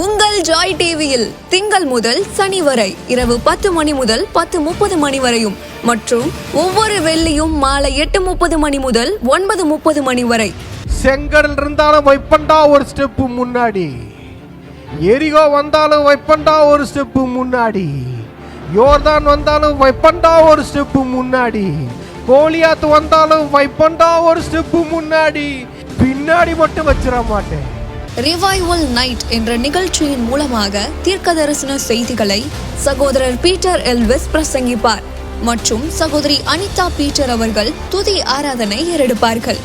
உங்கள் ஜாய் டிவியில் திங்கள் முதல் சனி வரை இரவு 10 மணி முதல் 10:30 மணி வரையும் மற்றும் ஒவ்வொரு வெள்ளியும் மாலை 8:30 மணி முதல் 9:30 மணி வரை. செங்கடல் இருந்தாலும் வைப்பண்டா ஒரு ஸ்டெப் முன்னாடி, எரிகோ வந்தாலும் வைப்பண்டா ஒரு ஸ்டெப் முன்னாடி, யோர்தான் வந்தாலும் வைப்பண்டா ஒரு ஸ்டெப் முன்னாடி, கோலியாத் வந்தாலும் வைப்பண்டா ஒரு ஸ்டெப் முன்னாடி, பின்னாடி மட்டும் வச்சிட மாட்டேன். ரிவைவல் நைட் என்ற நிகழ்ச்சியின் மூலமாக தீர்க்க தரிசன செய்திகளை சகோதரர் பீட்டர் எல்விஸ் பிரசங்கிப்பார் மற்றும் சகோதரி அனிதா பீட்டர் அவர்கள் துதி ஆராதனை ஏறெடுப்பார்கள்.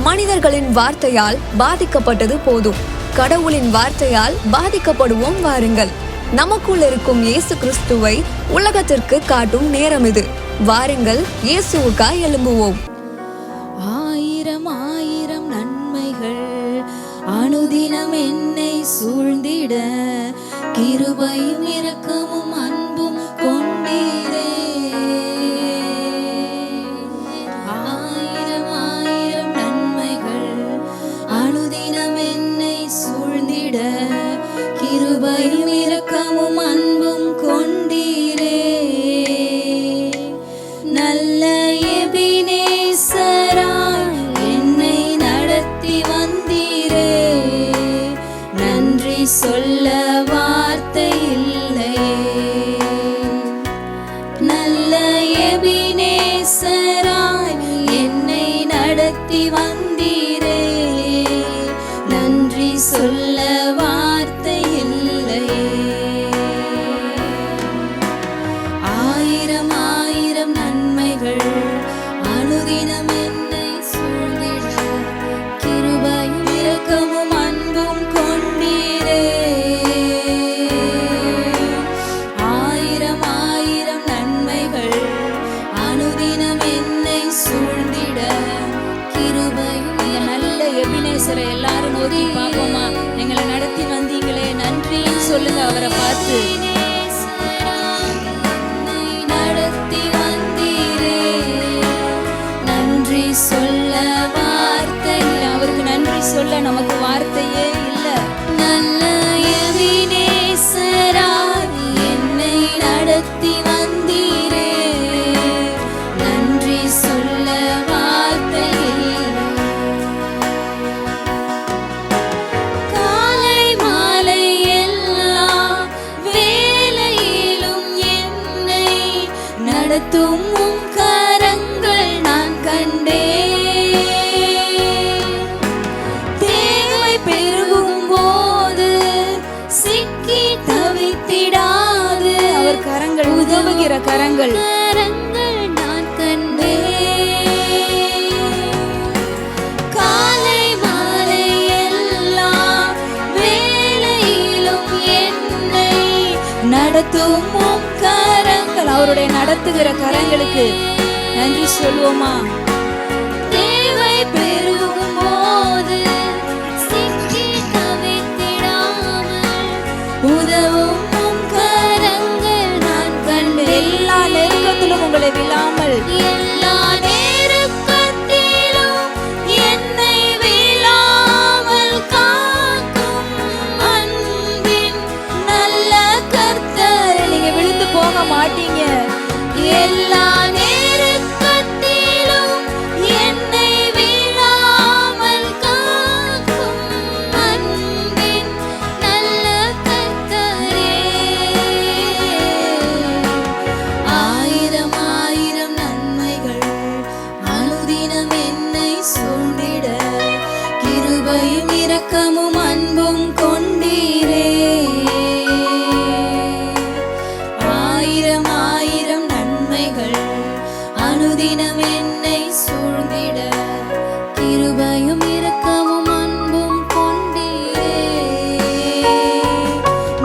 மனிதர்களின் வார்த்தையால் பாதிக்கப்பட்டது போதும், கடவுளின் வார்த்தையால் பாதிக்கப்படுவோம் வாருங்கள். நமக்குள் இருக்கும் இயேசு கிறிஸ்துவை உலகத்திற்கு காட்டும் நேரம் இது. வாருங்கள், இயேசுவுக்காய் எழும்புவோம். ஆயிரம் ஆயிரம் நன்மைகள் அனுதினம் என்னை சூழ்ந்திட, கிருபையும் இரக்கமும் அன்பும் கொண்டீரே. ஆயிரம் ஆயிரம் நன்மைகள் அனுதினம் என்னை சூழ்ந்திட, கிருபையும் இரக்கமும் அன்பும் கொண்டீரே. நல்ல எபினேசராய் என்னை நடத்தி வந்தீரே, நன்றி சொல்ல வார்த்தை இல்லையே. நல்ல எபினேசராய் என்னை நடத்தி வந்தீரே, நன்றி சொல்ல வார்த்தை இல்லையே. ஆயிரம் ஆயிரம் நன்மைகள் அனுதினம் என்னை சூழ்ந்திட, கிருபையும் இரக்கமும் அன்பும் கொண்டீரே. ஆயிரம் ஆயிரம் நன்மைகள் அனுதினம் என்னை சூழ்ந்திட, கிருபையும். இந்த நல்ல எபினேசரை எல்லாரும் நோக்கி பார்ப்போமா? எங்களை நடத்தி வந்தீங்களே, நன்றின்னு சொல்லுங்க அவரை பார்த்து. சொல்ல வார்த்தை இல்ல, அவருக்கு நன்றி சொல்ல நமக்கு வார்த்தையே இல்ல. நல்ல எபினேசராய் என்னை நடத்தி வந்தீரே, நன்றி சொல்ல வார்த்தை இல்ல. காலை மாலை எல்லா வேளையிலும் என்னை நடத்தும் கரங்கள் நான் கண்டே. தேவை பெருகும் போது சிக்கி தவித்திடாது அவர் கரங்கள், உதவுகிற கரங்கள் நான் கண்டே. காலை மாலை எல்லா வேளையிலும் என்னை நடத்தும் கரங்கள், அவருடைய நடத்துகிற கரங்களுக்கு நன்றி சொல்வோமா? தேவை பெருகும் போது சிக்கி தவித்திடாமல் உதவும் கரங்கள் நான் கண்டேன். எல்லா நெருக்கத்திலும் உங்களை விழாமல், எல்லா நெருக்கத்திலும் என்னை விழாமல் காக்கும் அன்பின் நல்ல கர்த்தர். நீங்க விழுந்து போக மாட்டீங்க. எல்லா நேரத்திலும் என்னை விழாமல் காக்கும் அன்பின் நல்ல கர்த்தரே. ஆயிரம் ஆயிரம் நன்மைகள் அனுதினம் என்னை சூழ்ந்திட, கிருபையும் இரக்கமும் அன்பும் கொண்டீரே. ஆயிரம் ஆயிரம் நன்மைகள் அனுதினம் என்னை சூழ்ந்திட, கிருபையும் இரக்கமும் அன்பும் கொண்டீரே.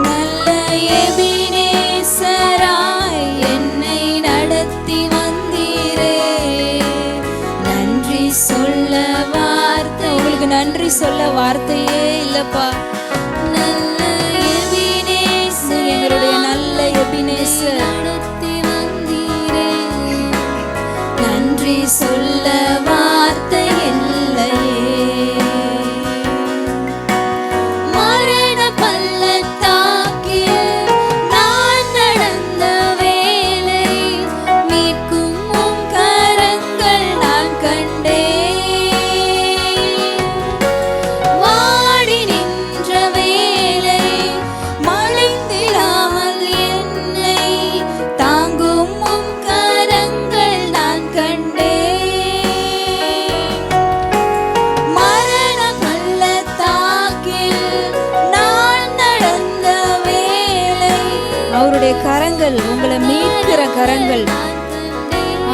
நல்ல எபினேசராய் என்னை நடத்தி வந்தீரே, நன்றி சொல்ல வார்த்தை. உங்களுக்கு நன்றி சொல்ல வார்த்தையே இல்லப்பா. நல்ல எபினேசர், எங்களுடைய நல்ல எபினேசர் நடத்தி வந்தீரே, நன்றி சொல்ல அவருடைய கரங்கள் உங்களை மீட்கிற கரங்கள்,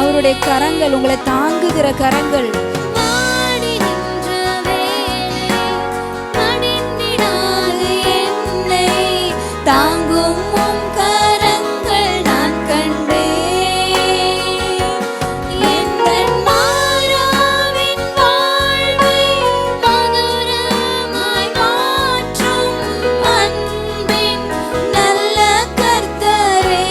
அவருடைய கரங்கள் உங்களை தாங்குகிற கரங்கள். தாங்கும் உம் கரங்கள் நான் கண்டேன். எங்கள் மாறாவின் வாழ்வை மதுரமாய் மாற்றும் அன்பின் நல்ல கர்த்தரே.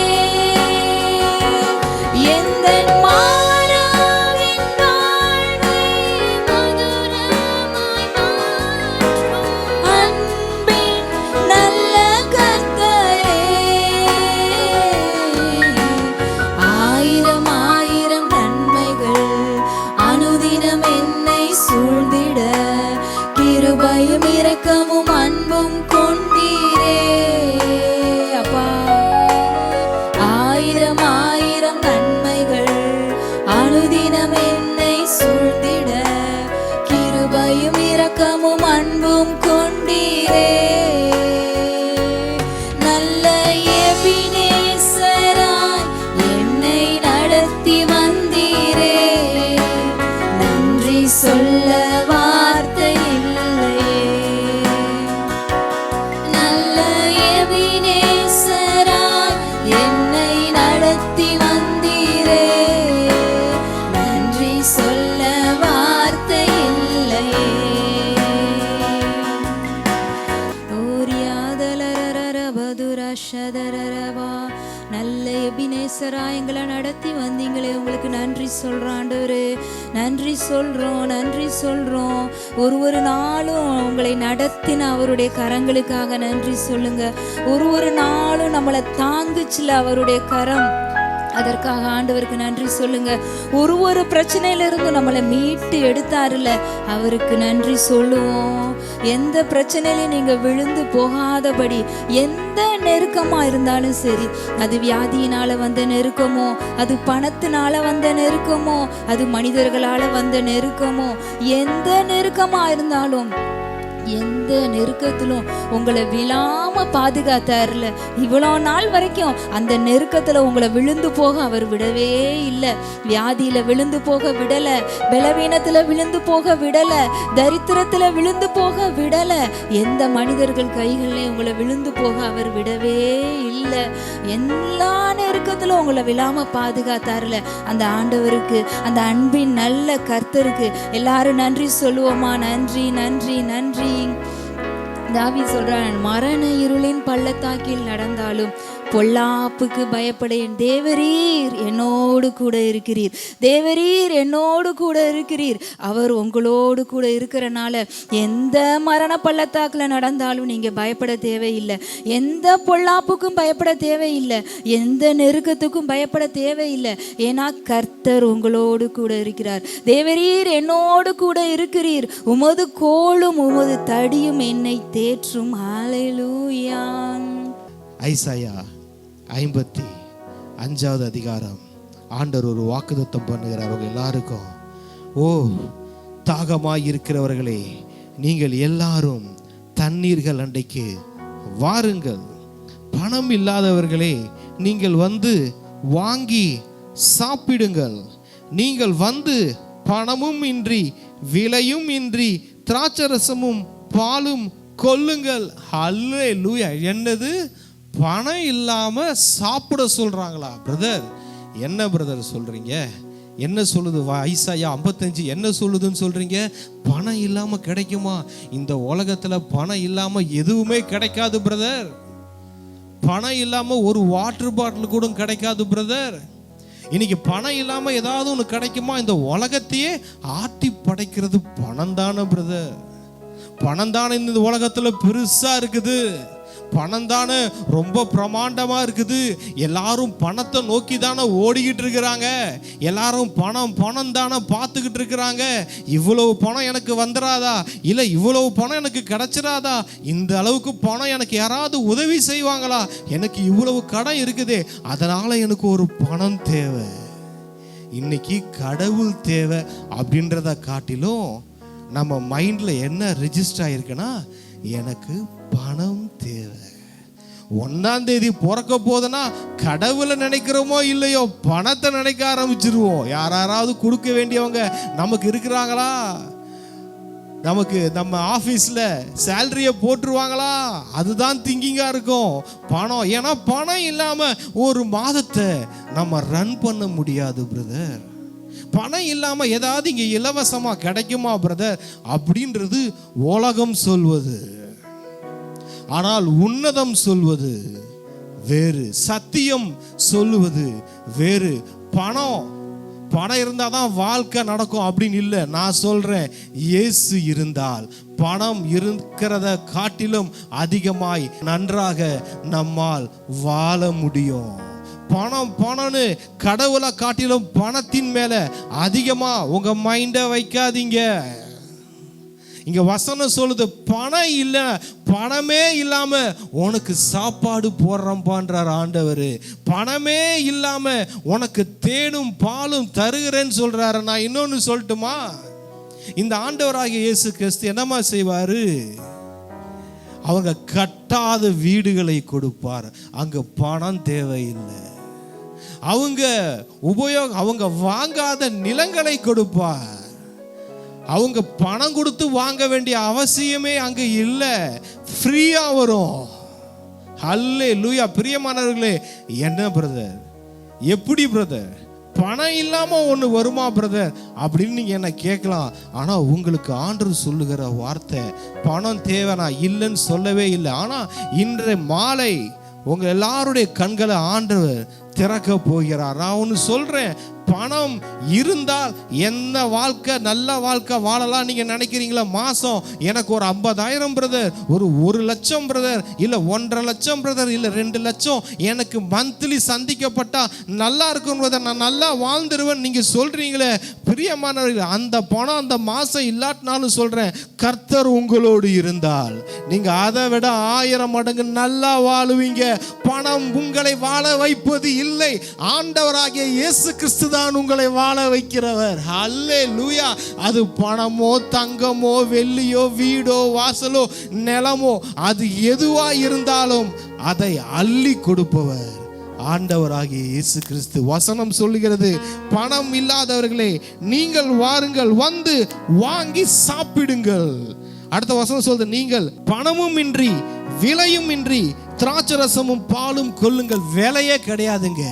எங்கள் மாறாவின் வாழ்வை மதுரமாய் மாற்றும் அன்பின் நல்ல கர்த்தரே. ஆயிரம் ஆயிரம் நன்மைகள் அனுதினம் என்னை சூழ்ந்திட, கிருபையும் இரக்கமும் அன்பும் கொண்டீரே அப்பா. ஆயிரம் ஆயிரம் நன்மைகள் அனுதினம் என்னை சூழ்ந்திட, கிருபையும் இரக்கமும் அன்பும் கொண்டீரே. நல்ல எபினேசராய் என்னை நடத்தி வந்தீரே. நன்றி சொல்ல வார்த்தை இல்லையே. நல்ல எபினேசராய் என்னை நடத்தி வந்தீரே. நன்றி சொல்ல வார்த்தை இல்லையே. நல்ல எபினேசரா எங்களை நடத்தி வந்தீங்களே, உங்களுக்கு நன்றி சொல்றோம் ஆண்டவரே. நன்றி சொல்றோம், நன்றி சொல்றோம். ஒரு நாளும் உங்களை நடத்தின அவருடைய கரங்களுக்காக நன்றி சொல்லுங்க. ஒரு நாளும் நம்மளை தாங்குச்சுல அவருடைய கரம், அதற்காக ஆண்டவருக்கு நன்றி சொல்லுங்க. ஒரு பிரச்சனையிலிருந்து நம்மளை மீட்டு எடுத்தாருல, அவருக்கு நன்றி சொல்லுவோம். எந்த பிரச்சனையிலையும் நீங்க விழுந்து போகாதபடி, எந்த நெருக்கமா இருந்தாலும் சரி, அது வியாதியினால வந்த நெருக்கமோ, அது பணத்தினால வந்த நெருக்கமோ, அது மனிதர்களால வந்த நெருக்கமோ, எந்த நெருக்கமா இருந்தாலும், எந்த நெருக்கத்திலும் உங்களை விழாம பாதுகாத்தாருல. இவ்வளோ நாள் வரைக்கும் அந்த நெருக்கத்துல உங்களை விழுந்து போக அவர் விடவே இல்லை. வியாதியில விழுந்து போக விடல, பலவீனத்துல விழுந்து போக விடல, தரித்திரத்துல விழுந்து போக விடல. எந்த மனிதர்கள் கைகள்லையும் உங்களை விழுந்து போக அவர் விடவே இல்லை. எல்லா நெருக்கத்திலும் உங்களை விழாம பாதுகாத்தாருல. அந்த ஆண்டவருக்கு, அந்த அன்பின் நல்ல கர்த்தருக்கு எல்லாரும் நன்றி சொல்லுவோமா? நன்றி, நன்றி, நன்றி. தாவீது சொல்றான், மரண இருளின் பள்ளத்தாக்கில் நடந்தாலும் பொல்லாப்புக்கு பயப்படேன். தேவரீர் என்னோடு கூட இருக்கிறீர், தேவரீர் என்னோடு கூட இருக்கிறீர். அவர் உங்களோடு கூட இருக்கிறனால எந்த மரண பள்ளத்தாக்கில் நடந்தாலும் நீங்க பயப்பட தேவையில்லை. எந்த பொல்லாப்புக்கும் பயப்பட தேவையில்லை, எந்த நெருக்கத்துக்கும் பயப்பட தேவையில்லை. ஏன்னா கர்த்தர் உங்களோடு கூட இருக்கிறார். தேவரீர் என்னோடு கூட இருக்கிறீர், உமது கோலும் உமது தடியும் என்னை தேற்றும். ஹல்லேலூயா. ஐசாயா 55வது அதிகாரம் ஆண்டவர் ஒரு வாக்குத்தத்தம் பண்ணுகிறார் அவங்க எல்லாருக்கும். ஓ தாகமாய் இருக்கிறவர்களே, நீங்கள் எல்லாரும் தண்ணீர்கள் அண்டைக்கு வாருங்கள். பணம் இல்லாதவர்களே, நீங்கள் வந்து வாங்கி சாப்பிடுங்கள். நீங்கள் வந்து பணமும் இன்றி விலையும் இன்றி திராட்சரசமும் பாலும் கொல்லுங்கள். ஹல்லேலூயா. என்னது, பணம் இல்லாம சாப்பிட சொல்றாங்களா? பிரதர், என்ன பிரதர் சொல்றீங்க? என்ன சொல்லுது ஐசாயா 55 என்ன சொல்லுதுன்னு சொல்றீங்க? பணம் இல்லாம கிடைக்குமா? இந்த உலகத்துல பணம் இல்லாம எதுவுமே கிடைக்காது பிரதர். பணம் இல்லாம ஒரு வாட்டர் பாட்டில் கூட கிடைக்காது பிரதர். இன்னைக்கு பணம் இல்லாம ஏதாவது ஒன்று கிடைக்குமா? இந்த உலகத்தையே ஆட்டி படைக்கிறது பணம் தானே பிரதர். பணம் தானே இந்த உலகத்துல பெருசா இருக்குது. பணம் தானே ரொம்ப பிரமாண்டமா இருக்குது. எல்லாரும் பணத்தை நோக்கி தானே ஓடிக்கிட்டு இருக்கிறாங்க. எல்லாரும் பணம் பணம் தானே பார்த்துக்கிட்டு இருக்கிறாங்க. இவ்வளவு பணம் எனக்கு வந்துடாதா, இல்லை இவ்வளவு பணம் எனக்கு கிடைச்சிடாதா, இந்த அளவுக்கு பணம் எனக்கு யாராவது உதவி செய்வாங்களா, எனக்கு இவ்வளவு கடன் இருக்குதே, அதனால எனக்கு ஒரு பணம் தேவை. இன்னைக்கு கடவுள் தேவை அப்படின்றத காட்டிலும் நம்ம மைண்ட்ல என்ன ரெஜிஸ்டர் ஆயிருக்குன்னா, எனக்கு பணம் தேவை. 1ஆம் தேதி பிறக்க போதுன்னா கடவுளை நினைக்கிறோமோ இல்லையோ பணத்தை நினைக்க ஆரம்பிச்சிருவோம். யாராவது கொடுக்க வேண்டியவங்க நமக்கு இருக்கிறாங்களா? நமக்கு நம்ம ஆஃபீஸில் சேலரியை போட்டுருவாங்களா? அதுதான் திங்கிங்காக இருக்கும். பணம், ஏன்னா பணம் இல்லாமல் ஒரு மாதத்தை நம்ம ரன் பண்ண முடியாது பிரதர். பணம் இல்லாமல் ஏதாவது இங்கே இலவசமாக கிடைக்குமா பிரதர் அப்படின்றது உலகம் சொல்வது. ஆனால் உன்னதம் சொல்வது வேறு, சத்தியம் சொல்லுவது வேறு. பணம் இருந்தால் தான் வாழ்க்கை நடக்கும் அப்படின்னு இல்லை. நான் சொல்கிறேன், இயேசு இருந்தால் பணம் இருக்கிறத காட்டிலும் அதிகமாய் நன்றாக நம்மால் வாழ முடியும். பணம்னு கடவுளை காட்டிலும் பணத்தின் மேலே அதிகமாக உங்கள் மைண்டை வைக்காதீங்க. இங்க வசனம் சொல்லுது, பணம் இல்லை, பணமே இல்லாம உனக்கு சாப்பாடு போடுறப்பான்றார் ஆண்டவர். பணமே இல்லாம உனக்கு தேனும் பாலும் தருகிறேன்னு சொல்றாரு. நான் இன்னொன்னு சொல்லட்டுமா? இந்த ஆண்டவராகிய இயேசு கிறிஸ்து என்னமா செய்வாரு? அவங்க கட்டாத வீடுகளை கொடுப்பார். அங்க பணம் தேவையில்லை. அவங்க வாங்காத நிலங்களை கொடுப்பார். அவங்க பணம் கொடுத்து வாங்க வேண்டிய அவசியமே அங்க இல்லை, ஃப்ரீயா வரும். ஹல்லேலூயா. பிரியமானவர்களே, என்ன பிரதர், எப்படி பிரதர் பணம் இல்லாம ஒன்று வருமா பிரதர் அப்படின்னு நீங்க என்ன கேட்கலாம். ஆனா உங்களுக்கு ஆண்டவர் சொல்லுகிற வார்த்தை, பணம் தேவைனா இல்லைன்னு சொல்லவே இல்லை. ஆனா இன்றைய மாலை உங்க எல்லாருடைய கண்களை ஆண்டவர் திறக்க போகிறார். நான் ஒன்று சொல்றேன், பணம் இருந்தால் என்ன வாழ்க்கை, நல்ல வாழ்க்கை வாழலாம் நீங்க நினைக்கிறீங்களா? மாசம் எனக்கு ஒரு 50,000 பிரதர், ஒரு 1 லட்சம் பிரதர், இல்ல 1.5 லட்சம் பிரதர், இல்ல 2 லட்சம் எனக்கு மந்த்லி சந்திக்கப்பட்டா நல்லா இருக்கும் பிரதர், நான் நல்லா வாழ்ந்துருவேன் நீங்க சொல்றீங்களே. பிரியமானவர்கள், அந்த பணம் அந்த மாசம் இல்லாட்டினாலும் சொல்றேன், கர்த்தர் உங்களோடு இருந்தால் நீங்க அதை விட 1000 மடங்கு நல்லா வாழுவீங்க. பணம் உங்களை வாழ வைப்பது இல்லை, ஆண்டவராகிய இயேசு கிறிஸ்து தான் உங்களை வாழ வைக்கிறவர். ஹல்லேலூயா. அது பணமோ தங்கமோ வெள்ளியோ வீடோ வாசலோ நிலமோ அது எதுவா இருந்தாலும் அதை அள்ளி கொடுப்பவர் ஆண்டவராகிய இயேசு கிறிஸ்து. வசனம் சொல்லுகிறது, பணம் இல்லாதவர்களே நீங்கள் வாருங்கள், வந்து வாங்கி சாப்பிடுங்கள். அடுத்த வசனம் சொல்லுது, நீங்கள் பணமும் இன்றி விலையும் இன்றி திராட்சரசமும் பாலும் கொள்ளுங்கள். விலையே கிடையாதுங்க,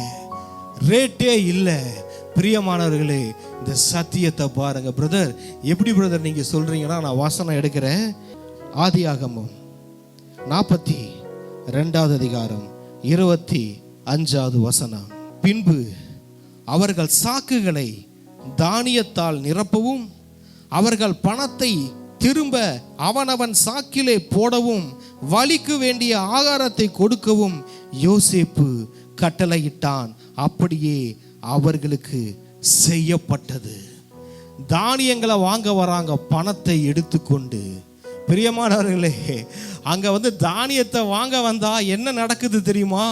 ரேட்டே இல்லை. பிரியமானவர்களே, இந்த சத்தியத்தை பாருங்க பிரதர். எப்படி பிரதர் நீங்க சொல்றீங்கன்னா, நான் வசனம் எடுக்கிறேன். ஆதியாகமம் 42வது அதிகாரம் 25வது வசனம். பின்பு அவர்கள் சாக்குகளை தானியத்தால் நிரப்பவும் அவர்கள் பணத்தை திரும்ப அவனவன் சாக்கிலே போடவும் வலிக்கு வேண்டிய ஆகாரத்தை கொடுக்கவும் யோசேப்பு கட்டளையிட்டான். அப்படியே அவர்களுக்கு செய்யப்பட்டது. தானியங்களை வாங்க வராங்க பணத்தை எடுத்துக்கொண்டு. பிரியமானவர்களே, அங்க தானியத்தை வாங்க வந்தா என்ன நடக்குது தெரியுமா?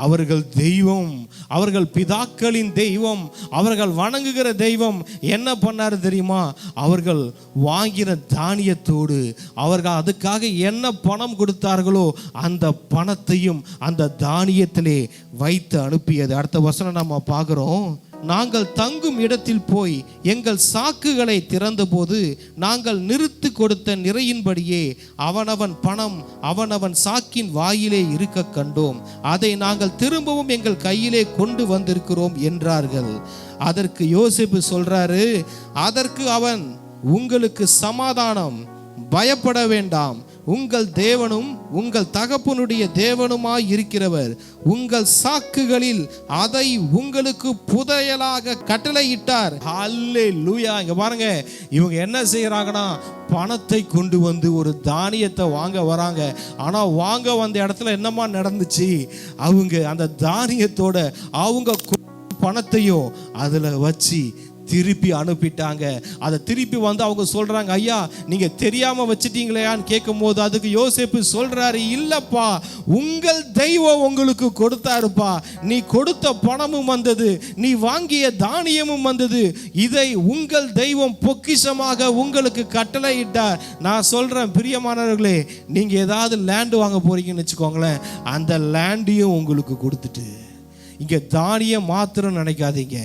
அவர்கள் தெய்வம், அவர்கள் பிதாக்களின் தெய்வம், அவர்கள் வணங்குகிற தெய்வம் என்ன பண்ணாரு தெரியுமா? அவர்கள் வாங்கின தானியத்தோடு அவர்கள் அதுக்காக என்ன பணம் கொடுத்தார்களோ அந்த பணத்தையும் அந்த தானியத்திலே வைத்து அனுப்பியது. அடுத்த வசனம் நம்ம பார்க்கிறோம். நாங்கள் தங்கும் இடத்தில் போய் எங்கள் சாக்குகளை திறந்தபோது நாங்கள் நிறுத்து கொடுத்த நிறையின்படியே அவனவன் பணம் அவனவன் சாக்கின் வாயிலே இருக்க கண்டோம். அதை நாங்கள் திரும்பவும் எங்கள் கையிலே கொண்டு வந்திருக்கிறோம் என்றார்கள். அதற்கு யோசேப்பு சொல்றாரு, அதற்கு அவன், உங்களுக்கு சமாதானம், பயப்பட வேண்டாம், உங்கள் தேவனும் உங்கள் தகப்பனுடைய தேவனுமாய் இருக்கிறவர் உங்கள் சாக்குகளில் அதை உங்களுக்கு புதையலாக கட்டளையிட்டார். ஹல்லேலூயா. இங்க பாருங்க, இவங்க என்ன செய்யறாங்கன்னா, பணத்தை கொண்டு வந்து ஒரு தானியத்தை வாங்க வராங்க. ஆனா வாங்க வந்த இடத்துல என்னமா நடந்துச்சு? அவங்க அந்த தானியத்தோட அவங்க பணத்தையும் அதுல வச்சு திருப்பி அனுப்பிட்டாங்க. அதை திருப்பி வந்து அவங்க சொல்றாங்க, ஐயா நீங்க தெரியாம வச்சிட்டீங்களேன்னு கேட்கும் போது அதுக்கு யோசேப்பு சொல்றாரு, இல்லப்பா உங்கள் தெய்வம் உங்களுக்கு கொடுத்தாருப்பா. நீ கொடுத்த பணமும் வந்தது, நீ வாங்கிய தானியமும் வந்தது. இதை உங்கள் தெய்வம் பொக்கிஷமாக உங்களுக்கு கட்டளையிட்டார். நான் சொல்றேன் பிரியமானவர்களே, நீங்க ஏதாவது லேண்ட் வாங்க போறீங்கன்னு வச்சுக்கோங்களேன், அந்த லேண்டையும் உங்களுக்கு கொடுத்துட்டு, இங்க தானியம் மாத்திரம் நினைக்காதீங்க,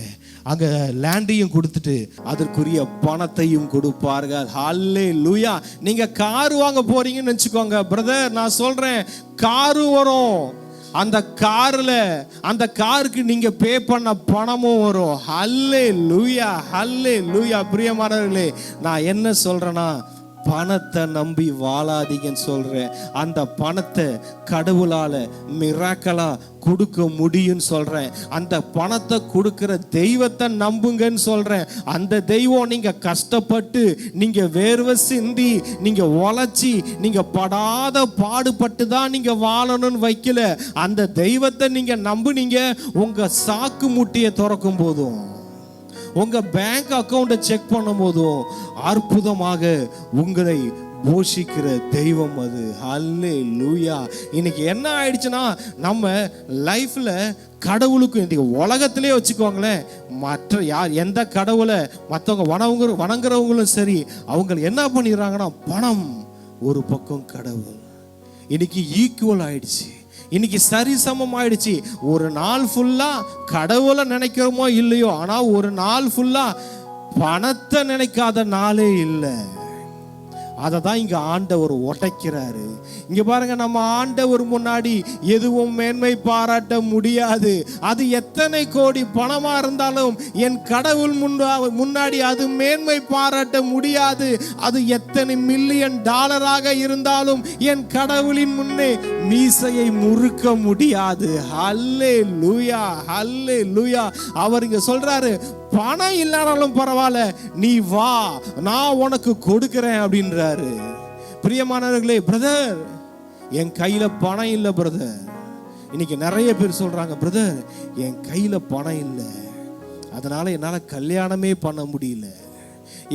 அங்க லேண்டையும் கொடுத்துட்டு அதற்குரிய பணத்தையும் கொடுப்பார்கள். ஹல்லேலூயா. நீங்க கார் வாங்க போறீங்கன்னு வச்சுக்கோங்க பிரதர், நான் சொல்றேன் காரு வரும், அந்த கார்ல அந்த காருக்கு நீங்க பே பண்ண பணமும் வரும். ஹல்லேலூயா, ஹல்லேலூயா. பிரியமானவர்களே, நான் என்ன சொல்றேன்னா, பணத்தை நம்பி வாழாதீங்கன்னு சொல்றேன். அந்த பணத்தை கடவுளால மிராக்கலா கொடுக்க முடியும்னு சொல்றேன். அந்த பணத்தை கொடுக்கிற தெய்வத்தை நம்புங்கன்னு சொல்றேன். அந்த தெய்வம் நீங்க கஷ்டப்பட்டு, நீங்க வேர்வை சிந்தி, நீங்க உழைச்சி, நீங்க படாத பாடுபட்டு தான் நீங்க வாழணும்னு வைக்கல. அந்த தெய்வத்தை நீங்க நம்புனீங்க, உங்க சாக்கு முட்டியை திறக்கும் போதும், உங்க பேங்க் அக்கவுண்டை செக் பண்ணும் போதும் அற்புதமாக உங்களை போஷிக்கிற தெய்வம் அது. ஹல்லேலூயா. இன்னைக்கு என்ன ஆயிடுச்சுன்னா, நம்ம லைஃப்ல கடவுளுக்கும், இந்த உலகத்திலே வச்சுக்கோங்களேன், மற்ற யார் எந்த கடவுளை மற்றவங்க வணங்குறவங்களும் சரி, அவங்க என்ன பண்ணிடுறாங்கன்னா, பணம் ஒரு பக்கம், கடவுள் இன்னைக்கு ஈக்குவல் ஆயிடுச்சு, இன்னைக்கு சரிசமம் ஆயிடுச்சு. ஒரு நாள் ஃபுல்லா கடவுளை நினைக்கிறோமோ இல்லையோ, ஆனா ஒரு நாள் ஃபுல்லா பணத்தை நினைக்காத நாளே இல்லை. அதை தான் இங்க ஆண்டவர் உடைக்கிறாரு. இங்க பாருங்க, நம்ம ஆண்டவர் முன்னாடி எதுவும் மேன்மை பாராட்ட முடியாது. அது எத்தனை கோடி பணமா இருந்தாலும் என் கடவுள் முன்னாடி அது மேன்மை பாராட்ட முடியாது. அது எத்தனை மில்லியன் டாலராக இருந்தாலும் என் கடவுளின் முன்னே மீசையை முறுக்க முடியாது. ஹல்லேலூயா, ஹல்லேலூயா. அவர் இங்க சொல்றாரு, பணம் இல்லைனாலும் பரவாயில்ல, நீ வா, நான் உனக்கு கொடுக்கிறேன் அப்படின்றாரு. பிரியமானவர்களே, பிரதர் என் கையில பணம் இல்லை பிரதர். இன்னைக்கு நிறைய பேர் சொல்றாங்க, பிரதர் என் கையில பணம் இல்லை, அதனால என்னால கல்யாணமே பண்ண முடியல,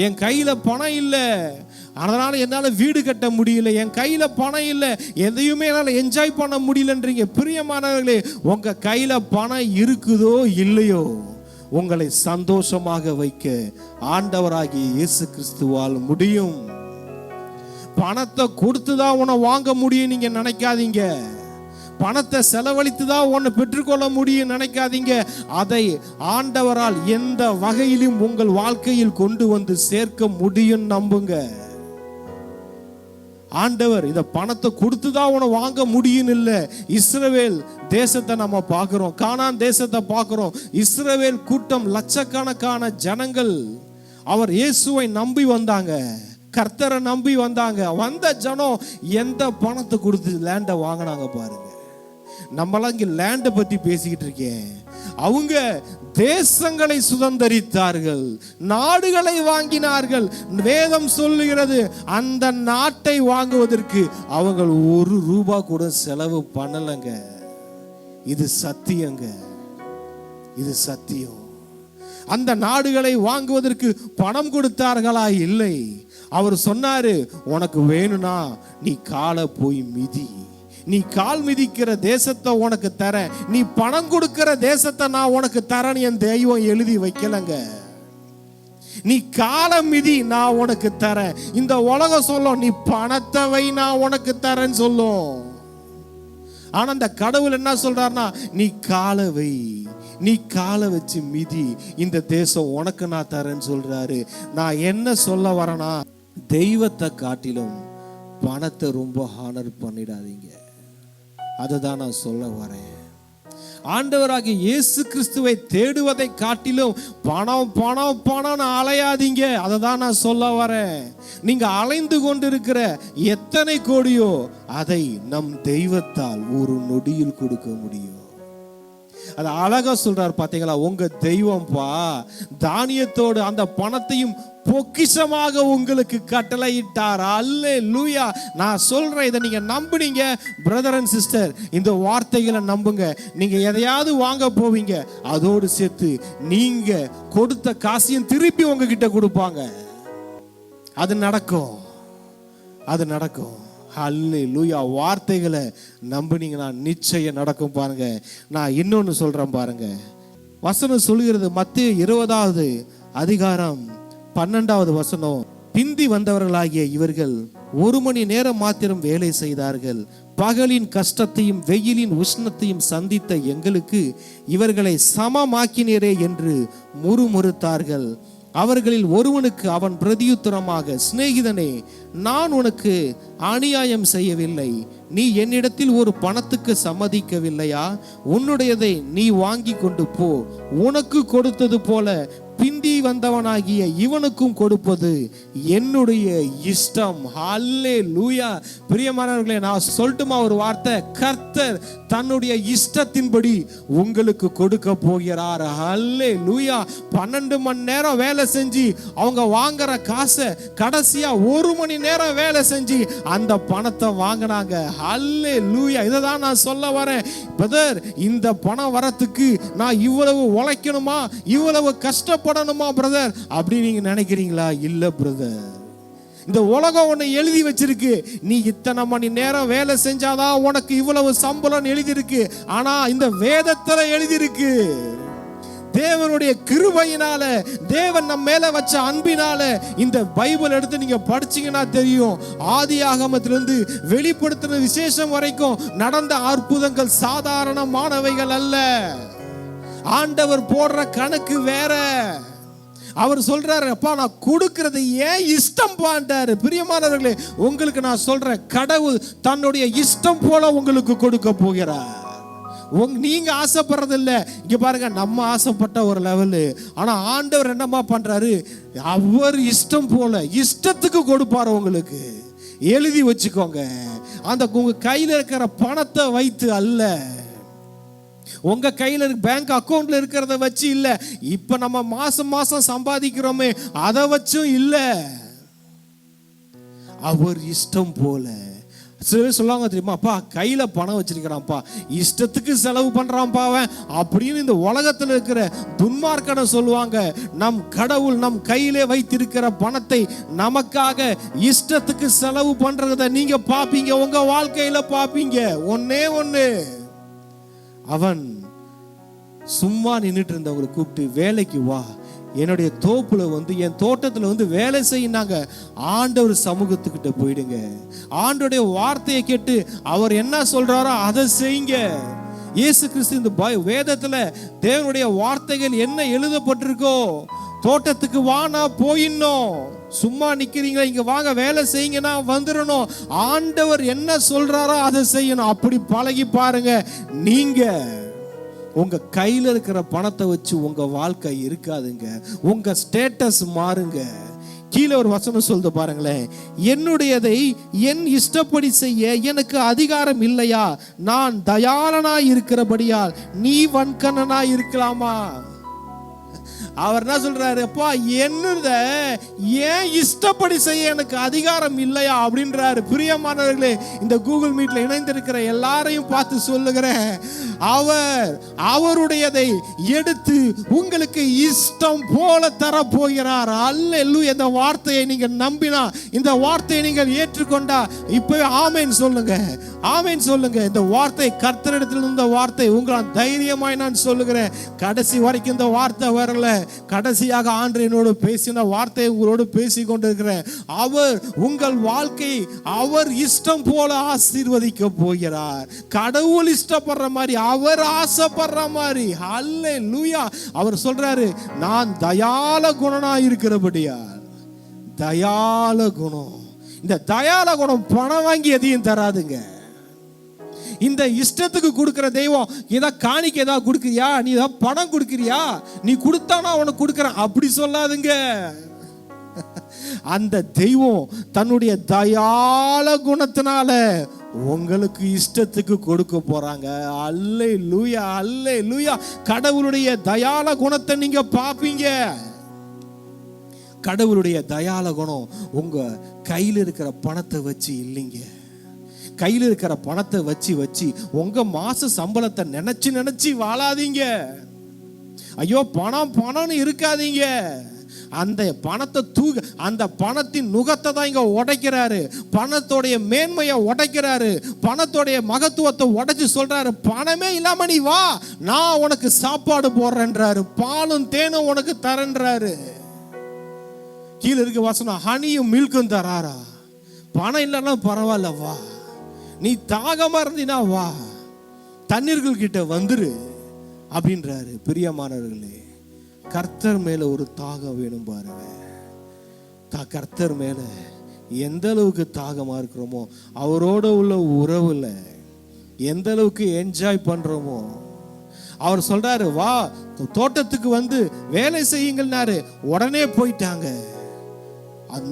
என் கையில பணம் இல்லை அதனால என்னால வீடு கட்ட முடியல, என் கையில பணம் இல்லை எதையுமே என்னால என்ஜாய் பண்ண முடியலன்றீங்க. பிரியமானவர்களே, உங்க கையில பணம் இருக்குதோ இல்லையோ, உங்களை சந்தோஷமாக வைக்க ஆண்டவராகிய இயேசு கிறிஸ்துவால் முடியும். பணத்தை கொடுத்துதான் உன்னை வாங்க முடியும் நீங்க நினைக்காதீங்க. பணத்தை செலவழித்து தான் உன்னை பெற்றுக்கொள்ள முடியும் நினைக்காதீங்க. அதை ஆண்டவரால் எந்த வகையிலும் உங்கள் வாழ்க்கையில் கொண்டு வந்து சேர்க்க முடியும் நம்புங்க. ஆண்டவர் இந்த பணத்தை கொடுத்துதான் உன்னை வாங்க முடியும் இல்ல. இஸ்ரவேல் தேசத்தை நம்ம பார்க்கிறோம், கானான் தேசத்தை பார்க்கிறோம். இஸ்ரவேல் கூட்டம் லட்சக்கணக்கான ஜனங்கள் அவர் இயேசுவை நம்பி வந்தாங்க, கர்த்தரை நம்பி வந்தாங்க. வந்த ஜனம் எந்த பணத்தை கொடுத்து லேண்டை வாங்கினாங்க பாருங்க. நம்மளாம் இங்க லேண்டை பத்தி பேசிக்கிட்டு இருக்கேன். அவங்க தேசங்களை சுதந்தரித்தார்கள், நாடுகளை வாங்கினார்கள். வேதம் சொல்லுகிறது, அந்த நாட்டை வாங்குவதற்கு அவங்க ₹1 கூட செலவு பண்ணலங்க. இது சத்தியங்க, இது சத்தியம். அந்த நாடுகளை வாங்குவதற்கு பணம் கொடுத்தார்களா? இல்லை. அவர் சொன்னாரு, உனக்கு வேணும்னா நீ காலை போய் மிதி, நீ கால் மிதிக்கிற தேசத்தை உனக்கு தரேன், நீ பணம் கொடுக்கிற தேசத்தை நான் உனக்கு தரேன். என் தெய்வம் எழுதி வைக்கலங்க. நீ காலை மிதி, நான் உனக்கு தரேன். இந்த உலகம் சொல்லும், நீ பணத்தை வை, நான் உனக்கு தரேன்னு சொல்லும். ஆனா அந்த கடவுள் என்ன சொல்றாருன்னா, நீ காலை வை, நீ காலை வச்சு மிதி, இந்த தேசம் உனக்கு நான் தரேன்னு சொல்றாரு. நான் என்ன சொல்ல வரேன்னா, தெய்வத்தை காட்டிலும் பணத்தை ரொம்ப ஹானர் பண்ணிடாதீங்க. அதுதான் நான் சொல்ல வரேன். ஆண்டவராகிய இயேசு கிறிஸ்துவை தேடுவதை காட்டிலும் பணம் பணம் பணம்னு அலையாதீங்க. அதை தான் நான் சொல்ல வரேன். நீங்க அலைந்து கொண்டிருக்கிற எத்தனை கோடியோ அதை நம் தெய்வத்தால் ஒரு நொடியில் கொடுக்க முடியும். அது அழகா சொல்றார் பாத்தீங்களா, உங்க தெய்வம் தானியத்தோடு அந்த பணத்தையும் பொக்கிஷமாக உங்களுக்கு கட்டளையிட்டார். அல்லேலூயா. நான் சொல்றேன், இதை நீங்க நம்புனீங்க பிரதர் அண்ட் சிஸ்டர், இந்த வார்த்தைகளை நம்புங்க. நீங்க எதையாவது வாங்க போவீங்க, அதோடு சேர்த்து நீங்க கொடுத்த காசையும் திருப்பி உங்ககிட்ட கொடுப்பாங்க. அது நடக்கும், அது நடக்கும். அல்லேலூயா. வார்த்தைகளை நம்புனீங்கன்னா நிச்சயம் நடக்கும். பாருங்க, நான் இன்னொன்னு சொல்றேன் பாருங்க. வசனம் சொல்கிறது, மத்தேயு 20வது அதிகாரம் 12வது வசனம், பிந்தி வந்தவர்களாகிய இவர்கள் 1 மணி நேரம் மாத்திரம் வேலை செய்தார்கள். பகலின் கஷ்டத்தையும் வெயிலின் உஷ்ணத்தையும் சந்தித்த எங்களுக்கு இவர்களை சமமாக்கினரே என்று முறுமுறுத்தார்கள். அவர்களில் ஒருவனுக்கு அவன் பிரதியுத்தரமாக, சிநேகிதனே, நான் உனக்கு அநியாயம் செய்யவில்லை. நீ என்னிடத்தில் ஒரு பணத்துக்கு சம்மதிக்கவில்லையா? உன்னுடையதை நீ வாங்கி கொண்டு போ. உனக்கு கொடுத்தது போல பிந்தி வந்தவனாகிய இவனுக்கும் கொடுப்பது என்னுடைய இஷ்டம். அல்லேலூயா. பிரியமானவர்களே, நான் சொல்லட்டுமா ஒரு வார்த்தை? கர்த்தர் தன்னுடைய இஷ்டத்தின்படி உங்களுக்கு கொடுக்க போகிறார். அல்லேலூயா. 12 மணி நேரம் வேலை செஞ்சு அவங்க வாங்குற காசை கடைசியா 1 மணி நேரம் வேலை செஞ்சு அந்த பணத்தை வாங்கினாங்க. அல்லேலூயா. இதை தான் நான் சொல்ல வரேன். பிரதர், இந்த பணம் வரத்துக்கு நான் இவ்வளவு உழைக்கணுமா, இவ்வளவு கஷ்டப்படணுமா பிரதர் அப்படி நீங்க நினைக்கிறீங்களா? இல்ல பிரதர். இந்த உலகம் உன்னை எழுதி வச்சிருக்கு, நீ இத்தனை மணி நேரம் வேலை செஞ்சாதான் உனக்கு இவ்வளவு சம்பளம் எழுதியிருக்கு. ஆனா இந்த வேதத்துல எழுதியிருக்கு, தேவனுடைய கிருபையினால, தேவன் நம்ம மேல வச்ச அன்பினால, இந்த பைபிள் எடுத்து நீங்க படிச்சீங்கன்னா தெரியும், ஆதி ஆகமத்திலிருந்து வெளிப்படுத்தின விசேஷம் வரைக்கும் நடந்த அற்புதங்கள் சாதாரணமானவைகள் அல்ல. ஆண்டவர் போடுற கணக்கு வேற. அவர் சொல்றாரு, அப்பா நான் கொடுக்கிறது ஏன் இஷ்டம் பாண்டாரு. பிரியமானவர்களே, உங்களுக்கு நான் சொல்றேன், கடவுள் தன்னுடைய இஷ்டம் போல உங்களுக்கு கொடுக்க போகிறார். நீங்க ஆசைப்படுறது இல்ல. இங்க பாருங்க, நம்ம ஆசைப்பட்ட ஒரு லெவலு, ஆனா ஆண்டவர் என்னமா பண்றாரு, அவர் இஷ்டம் போல இஷ்டத்துக்கு கொடுப்பாரு உங்களுக்கு. எழுதி வச்சுக்கோங்க. அந்த உங்க கையில இருக்கிற பணத்தை வைத்து அல்ல, உங்க கையில பேங்க் அக்கவுண்ட்ல இருக்கிறத வச்சு இல்ல, இப்ப நம்ம மாசம் மாசம் சம்பாதிக்கிறோமே அதை வச்சும் இல்ல, அவர் இஷ்டம் போல. சில சொல்லுவாங்க தெரியுமா, அப்பா கையில பணம் வச்சிருக்கிறான்ப்பா, இஷ்டத்துக்கு செலவு பண்றான்ப்பா அவன் அப்படின்னு இந்த உலகத்தில் இருக்கிற துன்மார்க்கனை சொல்லுவாங்க. நம் கடவுள் நம் கையிலே வைத்திருக்கிற பணத்தை நமக்காக இஷ்டத்துக்கு செலவு பண்றத நீங்க பாப்பீங்க, உங்க வாழ்க்கையில பாப்பீங்க. ஒன்னே ஒண்ணு, அவன் சும்மா நின்றுட்டு இருந்தவங்களை கூப்பிட்டு, வேலைக்கு வா, என்னுடைய தோப்புல என் தோட்டத்துல வேலை செய்யினாங்க. ஆண்டவர் சமூகத்துக்கிட்ட போயிடுங்க, ஆண்டோடைய வார்த்தையை கேட்டு அவர் என்ன சொல்றாரோ அதை செய்யுங்க. இயேசு கிறிஸ்து இந்த வேதத்துல தேவனுடைய வார்த்தைகள் என்ன எழுதப்பட்டிருக்கோ, தோட்டத்துக்கு வானா போயிடணும், சும்மா நிக்கிறீங்களா இங்க வாங்க வேலை செய்யுங்கன்னா வந்துடணும், ஆண்டவர் என்ன சொல்றாரோ அதை செய்யணும். அப்படி பழகி பாருங்க. நீங்க உங்க கையில இருக்கிற பணத்தை வச்சு உங்க வாழ்க்கை இருக்காதுங்க, உங்க ஸ்டேட்டஸ் மாறுங்க. கீழே ஒரு வசனம் சொல்லுது பாருங்களேன், என்னுடையதை என் இஷ்டப்படி செய்ய எனக்கு அதிகாரம் இல்லையா? நான் தயாளனாய் இருக்கிறபடியால் நீ வன்கண்ணனாய் இருக்கலாமா? அவர் என்ன சொல்றாரு, அப்பா என்னத ஏன் இஷ்டப்படி செய்ய எனக்கு அதிகாரம் இல்லையா அப்படின்றாரு. பிரியமானவர்களே, இந்த கூகுள் மீட்ல இணைந்திருக்கிற எல்லாரையும் பார்த்து சொல்லுகிறேன், அவர் அவருடையதை எடுத்து உங்களுக்கு இஷ்டம் போல தர போகிறார். அல்லேலூயா. இந்த வார்த்தையை நீங்க நம்பினா, இந்த வார்த்தையை நீங்கள் ஏற்றுக்கொண்டா இப்பவே ஆமென் சொல்லுங்க, ஆமென் சொல்லுங்க. இந்த வார்த்தை கர்த்தரிடத்தில் இந்த வார்த்தை உங்களை தைரியமாய் நான் சொல்லுகிறேன். கடைசி வரைக்கும் இந்த வார்த்தை வரல, கடைசியாக ஆண்டவர் என்னோடு பேசின வார்த்தையை உங்களோடு பேசி கொண்டிருக்கிறேன். அவர் உங்கள் வாழ்க்கையை அவர் இஷ்டம் போல ஆசீர்வதிக்க போகிறார். கடவுள் இஷ்டப்படுற மாதிரி, அவர் ஆசைப்படுற மாதிரி. அல்லேலூயா. அவர் சொல்றாரு, நான் தயால குணனா இருக்கிறபடியா. தயால குணம், இந்த தயால குணம் பணம் வாங்கி எதையும் தராதுங்க. இந்த இஷ்டத்துக்கு கொடுக்கிற தெய்வம் ஏதாவது காணிக்க ஏதாவது கொடுக்கிறியா, நீ ஏதாவது பணம் கொடுக்கிறியா, நீ கொடுத்தானா உனக்கு கொடுக்கறேன் அப்படி சொல்லாதுங்க. அந்த தெய்வம் தன்னுடைய தயால குணத்தினால உங்களுக்கு இஷ்டத்துக்கு கொடுக்க போறாங்க. அல்லேலூயா, அல்லேலூயா. கடவுளுடைய தயால குணத்தை நீங்க பாப்பீங்க. கடவுளுடைய தயால குணம் உங்க கையில் இருக்கிற பணத்தை வச்சு இல்லைங்க. கையில் இருக்கிற பணத்தை வச்சு உங்க மாச சம்பளத்தை நினைச்சு வாழாதீங்க. ஐயோ பணம்னு இருக்காதீங்க. அந்த பணத்தை அந்த பணத்தின் நுகத்தை தான் இங்க உடைக்கிறாரு. பணத்தோடைய மேன்மையை உடைக்கிறாரு. பணத்தோடைய மகத்துவத்தை உடைச்சு சொல்றாரு, பணமே இல்லாம நீ வா, நான் உனக்கு சாப்பாடு போடுறேன்றாரு, பாலும் தேனும் உனக்கு தரேன்றாரு. கீழே இருக்க வசனம், ஹனியும் மில்க்கும் தராரா. பணம் இல்லைன்னா பரவாயில்ல, வா, நீ தாகமா இருந்தினா வா, தண்ணீர்கள் கிட்ட வந்துரு அப்படின்றாரு. பிரியமானவர்களே, கர்த்தர் மேல ஒரு தாகம் வேணும் பாருங்க. கர்த்தர் மேல எந்த அளவுக்கு தாகமா இருக்கிறோமோ, அவரோட உள்ள உறவுல எந்த அளவுக்கு என்ஜாய் பண்றோமோ. அவர் சொல்றாரு, வா தோட்டத்துக்கு வந்து வேலை செய்யுங்கள்னாரு, உடனே போயிட்டாங்க.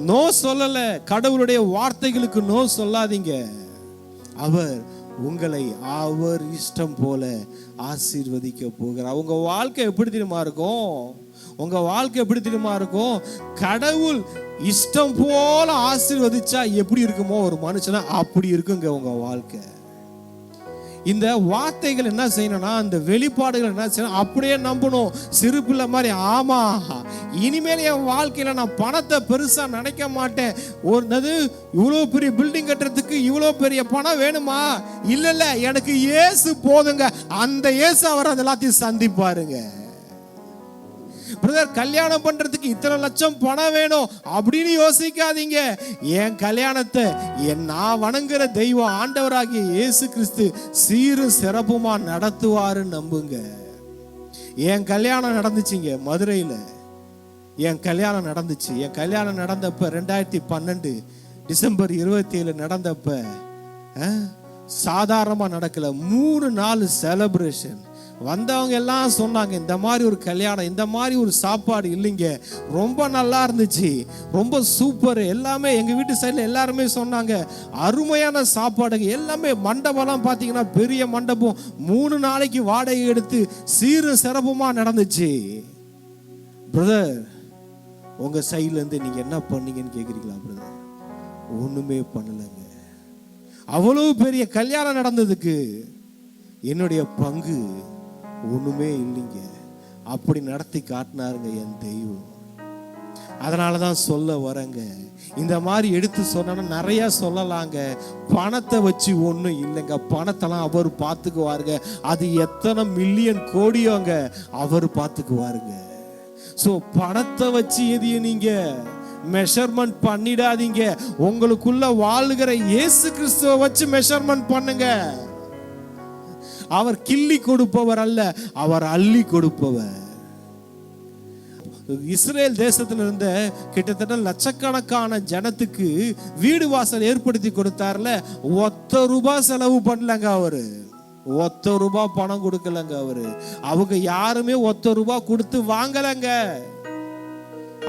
நோ சொல்லல. கடவுளுடைய வார்த்தைகளுக்கு நோ சொல்லாதீங்க. அவர் உங்களை அவர் இஷ்டம் போல ஆசீர்வதிக்க போகிறார். உங்க வாழ்க்கை எப்படி தெரியுமா இருக்கும்? உங்க வாழ்க்கை எப்படி தெரியுமா இருக்கும்? கடவுள் இஷ்டம் போல ஆசீர்வதிச்சா எப்படி இருக்குமோ ஒரு மனுஷனா, அப்படி இருக்குங்க உங்க வாழ்க்கை. இந்த வார்த்தைகள் என்ன செய்யணும்னா, அந்த வெளிப்பாடுகள் என்ன செய்யணும், அப்படியே நம்பணும். சிறு பிள்ளை மாதிரி, ஆமா இனிமேல் என் வாழ்க்கையில நான் பணத்தை பெருசா நினைக்க மாட்டேன். இவ்வளவு பெரிய பில்டிங் கட்டுறதுக்கு இவ்வளவு பெரிய பணம் வேணுமா? இல்ல, எனக்கு இயேசு போதுங்க. அந்த இயேசு அவர் அது எல்லாத்தையும் சந்திப்பாருங்க. பிரதர், கல்யாணம் பண்றதுக்கு இத்தனை லட்சம் பணம் வேணும் அப்படின்னு யோசிக்காதீங்க. என் கல்யாணத்தை நான் வணங்குற தெய்வம் ஆண்டவராகிய இயேசு கிறிஸ்து சீரு சிறப்புமா நடத்துவாரு நம்புங்க. என் கல்யாணம் நடந்துச்சுங்க மதுரையில. என் கல்யாணம் நடந்துச்சு. என் கல்யாணம் நடந்தப்ப 2012 டிசம்பர் 27 நடந்தப்ப சாதாரணமா நடக்கல. 3 நாள் செலிப்ரேஷன். வந்தவங்க எல்லாம் சொன்னாங்க, இந்த மாதிரி ஒரு கல்யாணம், இந்த மாதிரி ஒரு சாப்பாடு இல்லைங்க, ரொம்ப நல்லா இருந்துச்சு, ரொம்ப சூப்பர். எல்லாமே எங்க வீட்டு சைடில் எல்லாருமே சொன்னாங்க, அருமையான சாப்பாடுங்க. எல்லாமே மண்டபம்லாம் பார்த்தீங்கன்னா பெரிய மண்டபம், 3 நாளைக்கு வாடகை எடுத்து சீரு சிறப்புமா நடந்துச்சு. பிரதர், உங்க சைட்ல இருந்து நீங்க என்ன பண்ணீங்கன்னு கேக்குறீங்களா? பிரதர், ஒண்ணுமே பண்ணலைங்க. அவ்வளவு பெரிய கல்யாணம் நடந்ததுக்கு என்னுடைய பங்கு ஒண்ணுமே இல்லைங்க. அப்படி நடத்தி காட்டினாருங்க என் தெய்வம். அதனாலதான் சொல்ல வரேங்க, இந்த மாதிரி எடுத்து சொன்னா நிறைய சொல்லலாங்க. பணத்தை வச்சு ஒண்ணும் இல்லைங்க. பணத்தெல்லாம் அவர் பார்த்துக்குவாருங்க. அது எத்தனை மில்லியன் கோடியோங்க, அவர் பார்த்துக்குவாருங்க. சோ பணத்தை வச்சு எதையும் நீங்க மெஷர்மெண்ட் பண்ணிடாதீங்க. உங்களுக்குள்ள வாழுகிற இயேசு கிறிஸ்துவை வச்சு மெஷர்மெண்ட் பண்ணுங்க. அவர் கிள்ளி கொடுப்பவர் அல்ல, அவர் அள்ளி கொடுப்பவர். இஸ்ரேல் தேசத்துல இருந்த கிட்டத்தட்ட லட்சக்கணக்கான ஜனத்துக்கு வீடு வாசல் ஏற்படுத்தி கொடுத்தார்ல, ₹1 செலவு பண்ணலங்க அவரு. ₹1 பணம் கொடுக்கலங்க அவரு. அவங்க யாருமே ₹1 கொடுத்து வாங்கலங்க.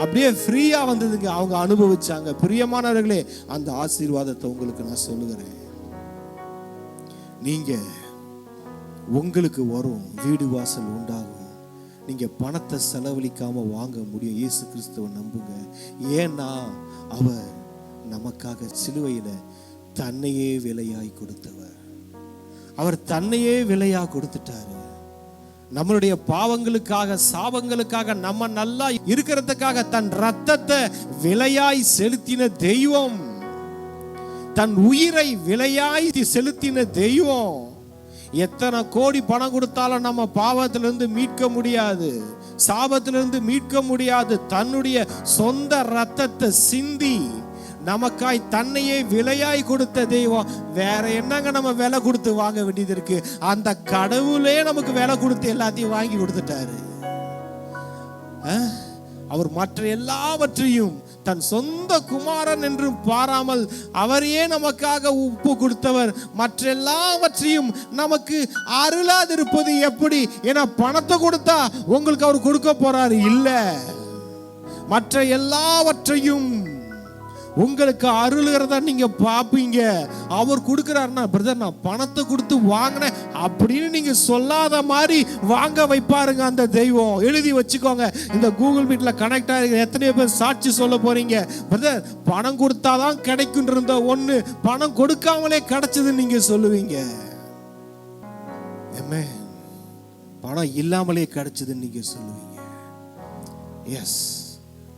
அப்படியே ஃப்ரீயா வந்ததுங்க, அவங்க அனுபவிச்சாங்க. பிரியமானவர்களே, அந்த ஆசீர்வாதத்தை உங்களுக்கு நான் சொல்லுகிறேன். நீங்க உங்களுக்கு வரும், வீடு வாசல் உண்டாகும். நீங்க பணத்தை செலவழிக்காம வாங்க முடியும். இயேசு கிறிஸ்துவை நம்புங்க. ஏன்னா அவர் நமக்காக சிலுவையில தன்னையே விலையாய் கொடுத்தவர். அவர் தன்னையே விலையா கொடுத்துட்டாரு. நம்மளுடைய பாவங்களுக்காக, சாபங்களுக்காக, நம்ம நல்லா இருக்கிறதுக்காக தன் ரத்தத்தை விலையாய் செலுத்தின தெய்வம், தன் உயிரை விலையாய் செலுத்தின தெய்வம். எத்தனை கோடி பணம் கொடுத்தாலும் நம்ம பாவத்திலிருந்து மீட்க முடியாது, சாபத்திலிருந்து மீட்க முடியாது. தன்னுடைய சொந்த ரத்தத்தை சிந்தி நமக்காய் தன்னையே விலையாய் கொடுத்த தெய்வம். வேற என்னங்க நம்ம விலை கொடுத்து வாங்க வேண்டியது இருக்கு? அந்த கடவுளே நமக்கு விலை கொடுத்து எல்லாத்தையும் வாங்கி கொடுத்துட்டாரு. அவர் மற்ற எல்லாவற்றையும் தன் சொந்த குமாரன் என்று பாராமல் அவரையே நமக்காக ஒப்பு கொடுத்தவர். மற்ற எல்லாவற்றையும் நமக்கு அருளாதிருப்பது எப்படி? ஏன்னா பணத்தை கொடுத்தா உங்களுக்கு அவர் கொடுக்க போறாரு இல்ல. மற்ற எல்லாவற்றையும் உங்களுக்கு அருளுகிறத நீங்க பாப்பீங்க. அவர் கொடுக்கிறாருன்னா, பிரதர் நான் பணத்தை கொடுத்து வாங்கினேன் அப்படின்னு நீங்க சொல்லாத மாதிரி வாங்க வைப்பாருங்க அந்த தெய்வம். எழுதி வச்சுக்கோங்க. இந்த கூகுள் மீட்ல கனெக்ட் ஆகிருக்கிற எத்தனையோ பேர் சாட்சி சொல்ல போறீங்க. பிரதர் பணம் கொடுத்தாதான் கிடைக்கும் இருந்த ஒண்ணு பணம் கொடுக்காமலே கிடைச்சதுன்னு நீங்க சொல்லுவீங்க. பணம் இல்லாமலே கிடைச்சதுன்னு நீங்க சொல்லுவீங்க. எஸ்,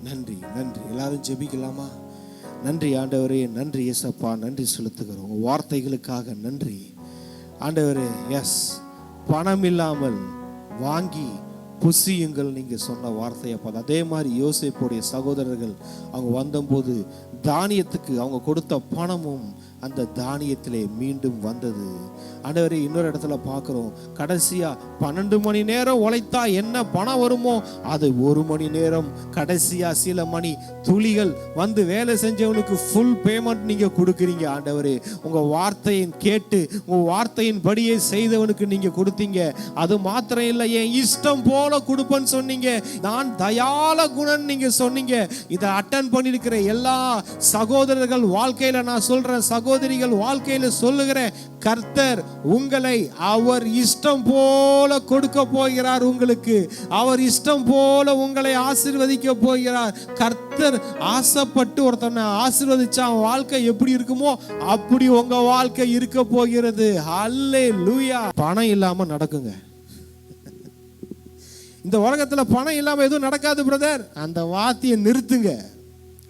நன்றி நன்றி. எல்லாரும் ஜெபிக்கலாமா? நன்றி ஆண்டவரே, நன்றி இயேசப்பா, நன்றி செலுத்துகிறோம் உங்க வார்த்தைகளுக்காக நன்றி ஆண்டவரே. எஸ், பணம் இல்லாமல் வாங்கி புசியுங்கள் நீங்க சொன்ன வார்த்தையப்பா. அதே மாதிரி யோசேப்புடைய சகோதரர்கள் அவங்க வந்தபோது தானியத்துக்கு அவங்க கொடுத்த பணமும் அந்த தானியத்திலே மீண்டும் வந்தது ஆண்டவரே. இன்னொரு இடத்துல பார்க்கிறோம், கடைசியா 12 மணி நேரம் உழைத்தா என்ன பணம் வருமோ அது 1 மணி நேரம், கடைசியா சில மணி துளிகள் வந்து வேலை செஞ்சவனுக்கு ஃபுல் பேமெண்ட் நீங்க கொடுக்குறீங்க ஆண்டவரே. உங்க வார்த்தையின் கேட்டு உங்க வார்த்தையின் படியே செய்தவனுக்கு நீங்க கொடுத்தீங்க. அது மாத்திரம் இல்லை, என் இஷ்டம் போல கொடுப்பேன்னு சொன்னீங்க. நான் தயால குணன் நீங்க சொன்னீங்க. இதை அட்டன் பண்ணிருக்கிற எல்லா சகோதரர்கள் வாழ்க்கையில நான் சொல்றேன், சகோதரிகள் வாழ்க்கையில சொல்லுகிறேன், கர்த்தர் உங்களை அவர் இஷ்டம் போல கொடுக்க போகிறார். உங்களுக்கு அவர் இஷ்டம் போல உங்களை ஆசீர்வதிக்க போகிறார். கர்த்தர் ஆசைப்பட்டு ஒருத்தனை ஆசீர்வதிச்சா வாழ்க்கை எப்படி இருக்குமோ அப்படி உங்க வாழ்க்கை இருக்க போகிறது. ஹல்லேலூயா. பணம் இல்லாம நடக்குங்க. இந்த உலகத்துல பணம் இல்லாம எதுவும் நடக்காது பிரதர். அந்த வார்த்தையை நிறுத்துங்க.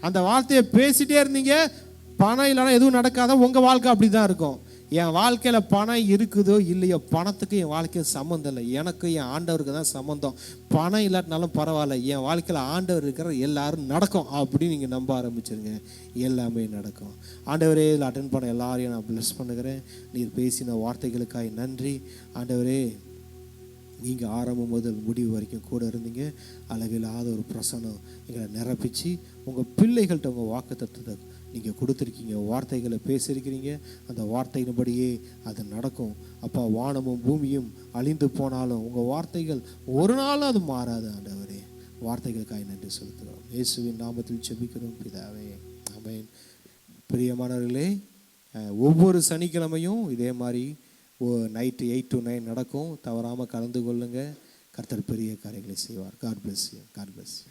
அந்த வார்த்தையை பேசிட்டே இருந்தீங்க, பணம் இல்லைன்னா எதுவும் நடக்காத. உங்க வாழ்க்கை அப்படிதான் இருக்கும். என் வாழ்க்கையில பணம் இருக்குதோ இல்லையோ, பணத்துக்கு என் வாழ்க்கையில் சம்மந்தம் இல்லை. எனக்கு என் ஆண்டவருக்கு தான் சம்மந்தம். பணம் இல்லாட்டினாலும் பரவாயில்ல, என் வாழ்க்கையில் ஆண்டவர் இருக்கிற எல்லாரும் நடக்கும் அப்படின்னு நீங்கள் நம்ப ஆரம்பிச்சிருங்க. எல்லாமே நடக்கும். ஆண்டவரே, இதில் அட்டன் பண்ண எல்லாரையும் நான் பிளஸ் பண்ணுகிறேன். நீர் பேசின வார்த்தைகளுக்காக நன்றி ஆண்டவரே. நீங்கள் ஆரம்பம் முதல் முடிவு வரைக்கும் கூட இருந்தீங்க. அளவில்லாத ஒரு பிரசனம் எங்களை நிரப்பிச்சு உங்கள் பிள்ளைகள்கிட்ட உங்கள் வாக்குத்தத்தத்தை நீங்கள் கொடுத்துருக்கீங்க. வார்த்தைகளை பேசியிருக்கிறீங்க. அந்த வார்த்தையின்படியே அது நடக்கும். அப்பா, வானமும் பூமியும் அழிந்து போனாலும் உங்கள் வார்த்தைகள் ஒரு நாளும் அது மாறாது ஆண்டவரே. வார்த்தைகளுக்காக நன்றி செலுத்துகிறோம். இயேசுவின் நாமத்தில் ஜெபிக்கிறோம் பிதாவே, ஆமென். பிரியமானவர்களே, ஒவ்வொரு சனிக்கிழமையும் இதே மாதிரி நைட்டு 8 to 9 நடக்கும். தவறாமல் கலந்து கொள்ளுங்க. கர்த்தர் பெரிய காரியங்களை செய்வார். God bless you. God bless you.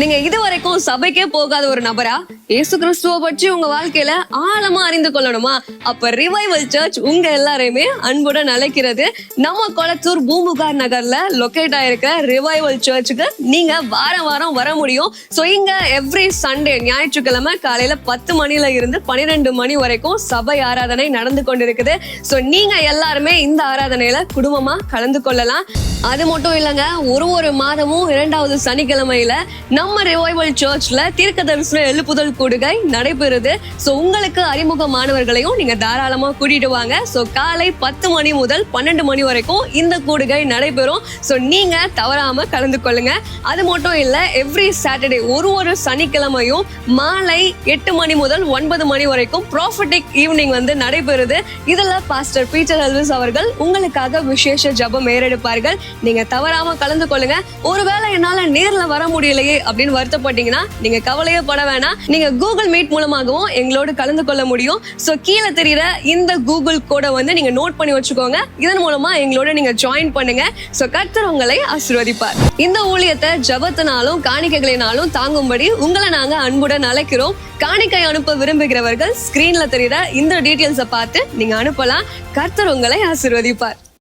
நீங்க இதுவரைக்கும் சபைக்கே போகாத ஒரு நபரா இயேசு கிறிஸ்துவ பற்றி உங்க வாழ்க்கையில ஆழமா அறிந்து கொள்ளணுமா? அப்ப ரிவைவல் சர்ச் உங்க எல்லாரையுமே அன்புடன் அழைக்கிறது. நம்ம கொளத்தூர் பூம்புகார் நகர்ல லொகேட் ஆயிருக்க ரிவைவல் சர்ச்சுக்கு நீங்க வாரம் வாரம் வர முடியும். சோ இங்க எவ்ரி சண்டே ஞாயிற்றுக்கிழமை காலையில 10 மணில இருந்து 12 மணி வரைக்கும் சபை ஆராதனை நடந்து கொண்டிருக்குது. சோ நீங்க எல்லாருமே இந்த ஆராதனையில குடும்பமா கலந்து கொள்ளலாம். அது மட்டும் இல்லைங்க, ஒரு மாதமும் 2வது சனிக்கிழமையில நம்ம ரிவைவல் சர்ச்ல தீர்க்கதரிசன எழுப்புதல் கூடுகை நடைபெறுது. சோ உங்களுக்கு அறிமுகமானவர்களையும் நீங்க தாராளமா கூட்டிட்டு வாங்க. சோ காலை 10 மணி முதல் 12 மணி வரைக்கும் இந்த கூடுகை நடைபெறும். சோ நீங்க தவறாம கலந்து கொள்ளுங்க. அது மட்டும் இல்ல, எவ்ரி சாட்டர்டே ஒரு சனிக்கிழமையும் மாலை 8 மணி முதல் 9 மணி வரைக்கும் ப்ராஃபட்டிக் ஈவினிங் வந்து நடைபெறுது. இதுல பாஸ்டர் பீட்டர் எல்விஸ் அவர்கள் உங்களுக்காக விசேஷ ஜெபம் ஏறெடுப்பார்கள். நீங்க தவறாம கலந்து கொள்ளுங்க. ஒருவேளை என்னால நேர்ல வர முடியலையே அப்படின்னு வருத்தப்பட்டீங்கன்னா நீங்க கவலையே பட வேணாம். நீங்க கூகுள் மீட் மூலமாகவும் எங்களோடு கலந்து கொள்ள முடியும். சோ கீழே தெரியுற இந்த கூகுள் கோடை வந்து நீங்க நோட் பண்ணி வச்சுக்கோங்க. இதன் மூலமா எங்களோட நீங்க ஜாயின் பண்ணுங்க. சோ கர்த்தர் உங்களை ஆசீர்வதிப்பார். இந்த ஊழியத்தை ஜெபத்தினாலும் காணிக்கைகளினாலும் தாங்கும்படி உங்களை நாங்க அன்புடன் அழைக்கிறோம். காணிக்கை அனுப்ப விரும்புகிறவர்கள் ஸ்கிரீன்ல தெரியுற இந்த டீடைல்ஸை பார்த்து நீங்க அனுப்பலாம். கர்த்தர் உங்களை ஆசீர்வதிப்பார்.